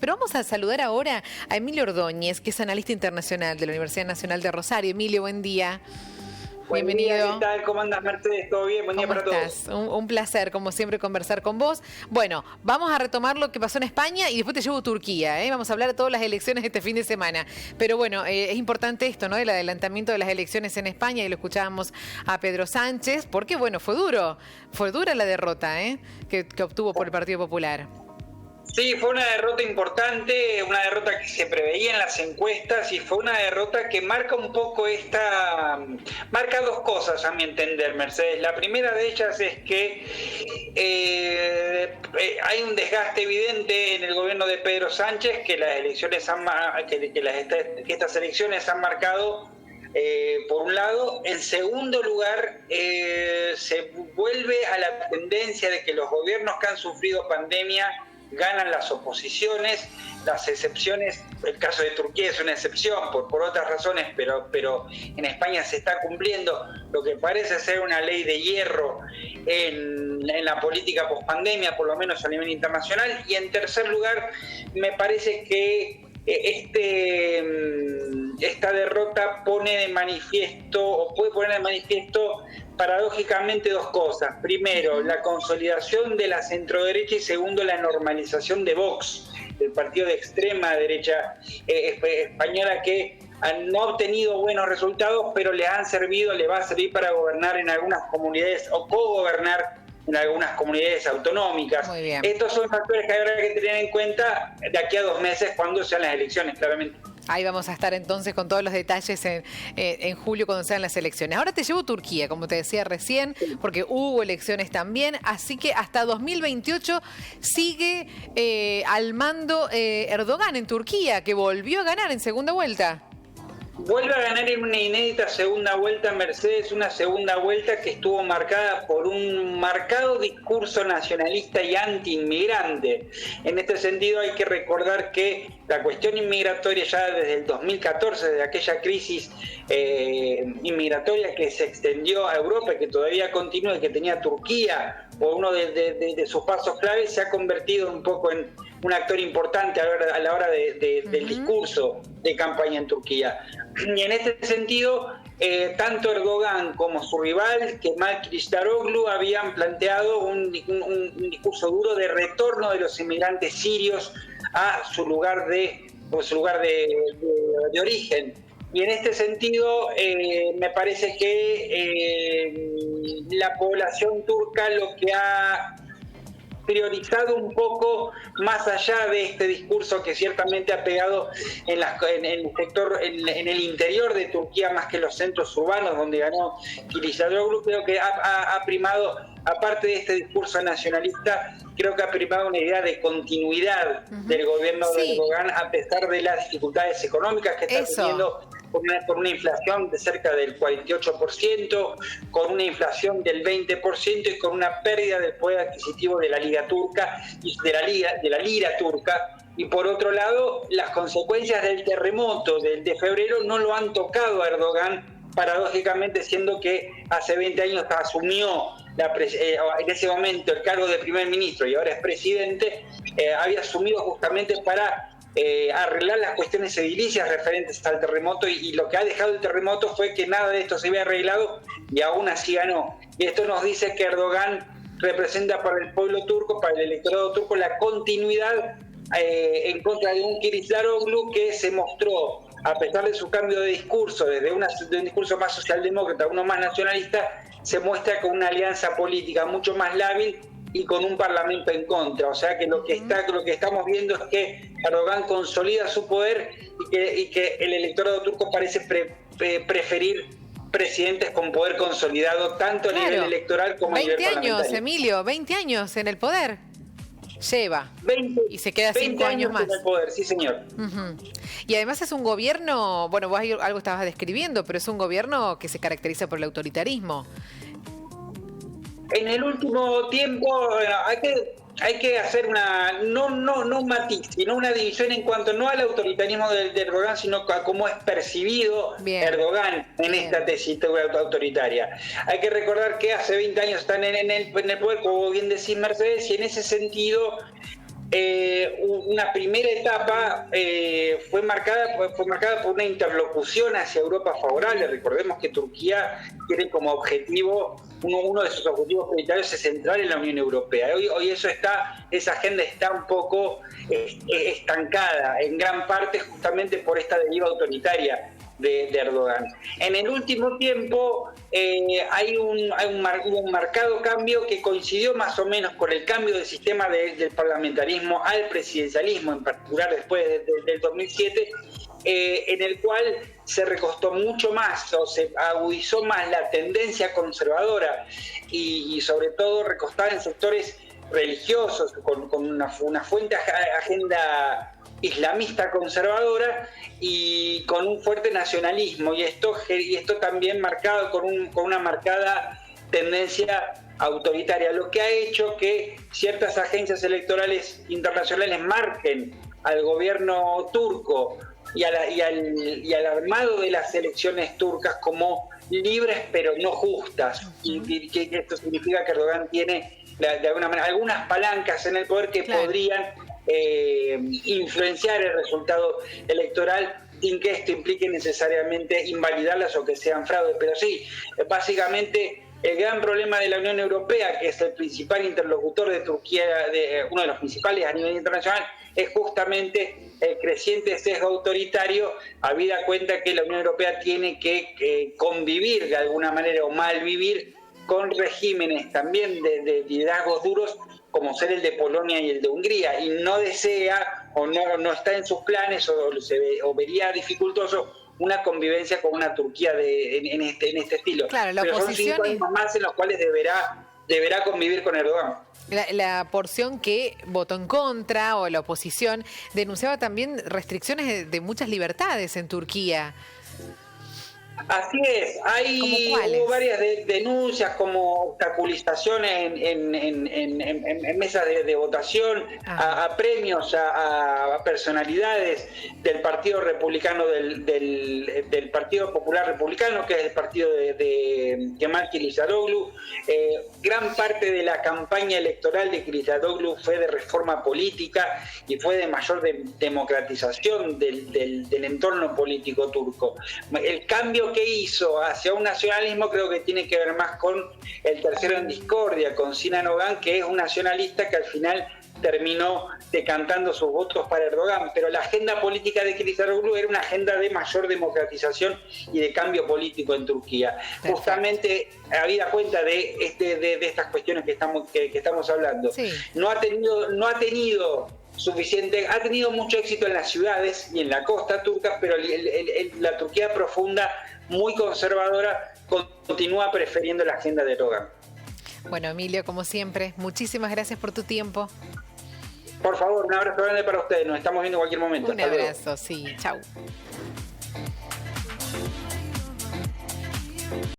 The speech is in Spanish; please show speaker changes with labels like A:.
A: pero vamos a saludar ahora a Emilio Ordóñez, que es analista internacional de la Universidad Nacional de Rosario. Emilio, buen día. Bienvenido.
B: Buen día, ¿qué tal? ¿Cómo andas, Mercedes? ¿Todo bien? Buen día para
A: estás?
B: todos.
A: Un placer, como siempre, conversar con vos. Bueno, vamos a retomar lo que pasó en España y después te llevo a Turquía, ¿eh? Vamos a hablar de todas las elecciones este fin de semana. Pero bueno, es importante esto, ¿no? El adelantamiento de las elecciones en España, y lo escuchábamos a Pedro Sánchez, porque bueno, fue dura la derrota, que obtuvo por el Partido Popular.
B: Sí, fue una derrota importante, una derrota que se preveía en las encuestas y fue una derrota que marca un poco marca dos cosas a mi entender, Mercedes. La primera de ellas es que hay un desgaste evidente en el gobierno de Pedro Sánchez, que las elecciones que estas elecciones han marcado. Por un lado. En segundo lugar, se vuelve a la tendencia de que los gobiernos que han sufrido pandemia ganan las oposiciones, las excepciones. El caso de Turquía es una excepción por otras razones, pero en España se está cumpliendo lo que parece ser una ley de hierro en la política pospandemia, por lo menos a nivel internacional. Y en tercer lugar, me parece que esta derrota pone de manifiesto, o puede poner de manifiesto, paradójicamente, dos cosas. Primero, la consolidación de la centroderecha, y segundo, la normalización de Vox, el partido de extrema derecha española, que no ha obtenido buenos resultados, pero le va a servir para gobernar en algunas comunidades, o cogobernar en algunas comunidades autonómicas.
A: Muy bien.
B: Estos son factores que habrá que tener en cuenta de aquí a 2 meses, cuando sean las elecciones, claramente.
A: Ahí vamos a estar entonces con todos los detalles en julio, cuando sean las elecciones. Ahora te llevo a Turquía, como te decía recién, porque hubo elecciones también, así que hasta 2028 sigue al mando Erdogan en Turquía, que volvió a ganar en segunda vuelta.
B: Vuelve a ganar en una inédita segunda vuelta, Mercedes, una segunda vuelta que estuvo marcada por un marcado discurso nacionalista y anti-inmigrante. En este sentido, hay que recordar que la cuestión inmigratoria, ya desde el 2014, desde aquella crisis inmigratoria que se extendió a Europa y que todavía continúa, y que tenía Turquía por uno de sus pasos claves, se ha convertido un poco en un actor importante a la hora del discurso de campaña en Turquía. Y en este sentido, tanto Erdogan como su rival, Kemal Kılıçdaroğlu, habían planteado un discurso duro de retorno de los inmigrantes sirios a su lugar de origen. Y en este sentido, me parece que la población turca lo que ha priorizado un poco, más allá de este discurso que ciertamente ha pegado en el sector, en el interior de Turquía, más que los centros urbanos donde ganó Kılıçdaroğlu, creo que ha primado, aparte de este discurso nacionalista, creo que ha primado una idea de continuidad del gobierno de Erdogan, a pesar de las dificultades económicas que está teniendo, por una inflación de cerca del 48%, con una inflación del 20% y con una pérdida del poder adquisitivo de la liga turca y de la lira turca. Y por otro lado, las consecuencias del terremoto de febrero no lo han tocado a Erdogan, paradójicamente, siendo que hace 20 años asumió en ese momento el cargo de primer ministro y ahora es presidente. Había asumido justamente para arreglar las cuestiones edilicias referentes al terremoto, y lo que ha dejado el terremoto fue que nada de esto se había arreglado y aún así ganó. Y esto nos dice que Erdogan representa para el pueblo turco, para el electorado turco, la continuidad en contra de un Kılıçdaroğlu que se mostró, a pesar de su cambio de discurso, desde un discurso más socialdemócrata a uno más nacionalista, se muestra con una alianza política mucho más lábil y con un parlamento en contra. O sea que lo que estamos viendo es que Erdogan consolida su poder y que el electorado turco parece preferir presidentes con poder consolidado, tanto a nivel electoral como a nivel parlamentario.
A: 20 años, Emilio, 20 años en el poder lleva,
B: 20,
A: y se queda 5 años más
B: en el poder, sí señor.
A: Y además es un gobierno, bueno, vos algo estabas describiendo, pero es un gobierno que se caracteriza por el autoritarismo.
B: En el último tiempo, hay que hacer no un matiz, sino una división en cuanto no al autoritarismo de Erdogan, sino a cómo es percibido Erdogan en esta tesitura autoritaria. Hay que recordar que hace 20 años están en el poder, como bien decís, Mercedes, y en ese sentido una primera etapa fue marcada por una interlocución hacia Europa favorable. Recordemos que Turquía tiene como objetivo, uno de sus objetivos prioritarios es entrar en la Unión Europea. Hoy esa agenda está un poco estancada, en gran parte justamente por esta deriva autoritaria de Erdogan. En el último tiempo hubo un marcado cambio que coincidió más o menos con el cambio del sistema del parlamentarismo al presidencialismo, en particular después del 2007, en el cual se recostó mucho más o se agudizó más la tendencia conservadora y sobre todo recostada en sectores religiosos con una fuente agenda islamista conservadora y con un fuerte nacionalismo, y esto también marcado con una marcada tendencia autoritaria, lo que ha hecho que ciertas agencias electorales internacionales marquen al gobierno turco y al armado de las elecciones turcas como libres pero no justas, y que esto significa que Erdogan tiene de alguna manera algunas palancas en el poder que podrían influenciar el resultado electoral sin que esto implique necesariamente invalidarlas o que sean fraude. Pero sí, básicamente el gran problema de la Unión Europea, que es el principal interlocutor de Turquía, uno de los principales a nivel internacional, es justamente el creciente sesgo autoritario, habida cuenta que la Unión Europea tiene que convivir de alguna manera o malvivir con regímenes también de liderazgos duros como ser el de Polonia y el de Hungría, y no desea o no está en sus planes o vería dificultoso una convivencia con una Turquía en este estilo.
A: Claro, la
B: pero
A: oposición
B: son 5 años más en los cuales deberá convivir con Erdogan.
A: La porción que votó en contra, o la oposición, denunciaba también restricciones de muchas libertades en Turquía.
B: Así es, hubo varias denuncias como obstaculización en mesas de votación, a premios, a personalidades del Partido Republicano, del Partido Popular Republicano, que es el partido de Kemal Kılıçdaroğlu. Gran parte de la campaña electoral de Kılıçdaroğlu fue de reforma política y fue de mayor democratización del entorno político turco. El cambio que hizo hacia un nacionalismo creo que tiene que ver más con el tercero en discordia, con Sinan Ogan, que es un nacionalista que al final terminó decantando sus votos para Erdogan, pero la agenda política de Kılıçdaroğlu era una agenda de mayor democratización y de cambio político en Turquía. Perfecto. Justamente, habida cuenta de estas cuestiones que estamos hablando, sí. no ha tenido suficiente, ha tenido mucho éxito en las ciudades y en la costa turca, pero la Turquía profunda, muy conservadora, continúa prefiriendo la agenda de Erdogan.
A: Bueno, Emilio, como siempre, muchísimas gracias por tu tiempo.
B: Por favor, un abrazo grande para ustedes. Nos estamos viendo en cualquier momento.
A: Un abrazo, sí. Chau.